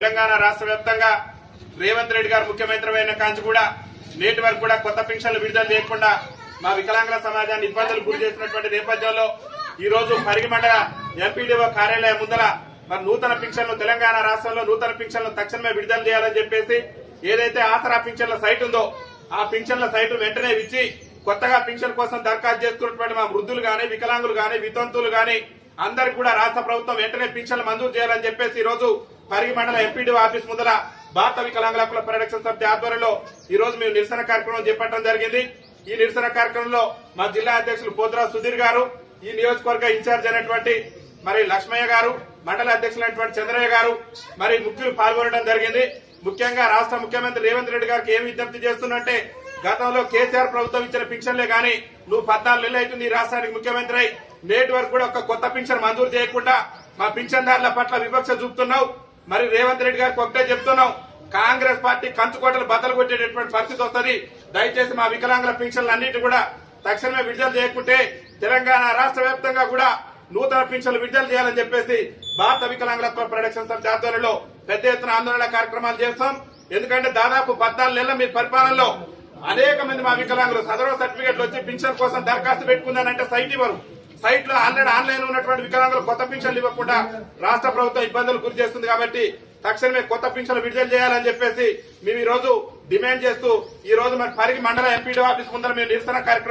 తెలంగాణ రాష్ట్ర వ్యాప్తంగా రేవంత్ రెడ్డి గారు ముఖ్యమంత్రి అయిన కాంచి కూడా నేటి వరకు కూడా కొత్త పింఛన్లు విడుదల చేయకుండా మా వికలాంగుల సమాజాన్ని ఇబ్బందులు గురి చేసినటువంటి నేపథ్యంలో ఈ రోజు పరిగి మండల ఎంపీడీఓ కార్యాలయం ముందర మరి నూతన పింఛన్లు తెలంగాణ రాష్ట్రంలో నూతన పింఛన్లు తక్షణమే విడుదల చేయాలని చెప్పేసి ఏదైతే ఆసరా పింఛన్ల సైట్ ఉందో ఆ పింఛన్ల సైట్ వెంటనే ఇచ్చి కొత్తగా పింఛన్ కోసం దరఖాస్తు చేసుకున్నటువంటి మా వృద్ధులు గాని వికలాంగులు గాని వితంతువులు గాని అందరికి కూడా రాష్ట్ర ప్రభుత్వం వెంటనే పింఛన్లు మంజూరు చేయాలని చెప్పేసి ఈ రోజు పరిగి మండల ఎంపీడీఓ ఆఫీస్ ముందర భారత వికలాంగుల హక్కుల పరిరక్షణ సమితి ఆధ్వర్యంలో ఈ రోజు మేము నిరసన కార్యక్రమం చేపట్టడం జరిగింది. ఈ నిరసన కార్యక్రమంలో మా జిల్లా అధ్యక్షులు పోతురా సుధీర్ గారు, ఈ నియోజకవర్గ ఇన్ఛార్జ్ అయినటువంటి మరి లక్ష్మయ్య గారు, మండల అధ్యక్షులైనటువంటి చంద్రయ్య గారు మరి ముఖ్యులు పాల్గొనడం జరిగింది. ముఖ్యంగా రాష్ట్ర ముఖ్యమంత్రి రేవంత్ రెడ్డి గారికి ఏం విజ్ఞప్తి చేస్తున్నట్టే గతంలో కేసీఆర్ ప్రభుత్వం ఇచ్చిన పింఛన్లే గానీ నువ్వు 14 నెలలు అవుతుంది ఈ రాష్ట్రానికి ముఖ్యమంత్రి అయి నేటి వరకు కూడా ఒక కొత్త పింఛన్ మంజూరు చేయకుండా మా పింఛన్దారుల పట్ల వివక్ష చూపుతున్నావు. మరి రేవంత్ రెడ్డి గారికి ఒకటే చెప్తున్నాం, కాంగ్రెస్ పార్టీ కంచుకోటలు బద్దలు కొట్టేటటువంటి పరిస్థితి వస్తుంది. దయచేసి మా వికలాంగుల పింఛన్లు అన్నిటి కూడా తక్షణమే విడుదల చేయకుంటే తెలంగాణ రాష్ట్ర వ్యాప్తంగా కూడా నూతన పింఛన్లు విడుదల చేయాలని చెప్పేసి భారత వికలాంగుల హక్కుల పరిరక్షణ సమితి ఆధ్వర్యంలో పెద్ద ఎత్తున ఆందోళన కార్యక్రమాలు చేస్తాం. ఎందుకంటే దాదాపు 14 నెలల మీ పరిపాలనలో అనేక మంది మా వికలాంగులు సదరు సర్టిఫికెట్లు వచ్చి పింఛన్ కోసం దరఖాస్తు పెట్టుకుందానంటే సైట్ ఇవ్వరు. సైట్ లో ఆల్రెడీ ఆన్లైన్ ఉన్నటువంటి వికలాంగులు కొత్త పింఛన్లు ఇవ్వకుండా రాష్ట్ర ప్రభుత్వం ఇబ్బందులు గురి చేస్తుంది. కాబట్టి తక్షణమే కొత్త పింఛన్లు విడుదల చేయాలని చెప్పేసి మేము ఈ రోజు డిమాండ్ చేస్తూ ఈ రోజు మరి పరిగి మండల ఎంపీడీ ఆఫీస్ ముందర మేము నిరసన కార్యక్రమం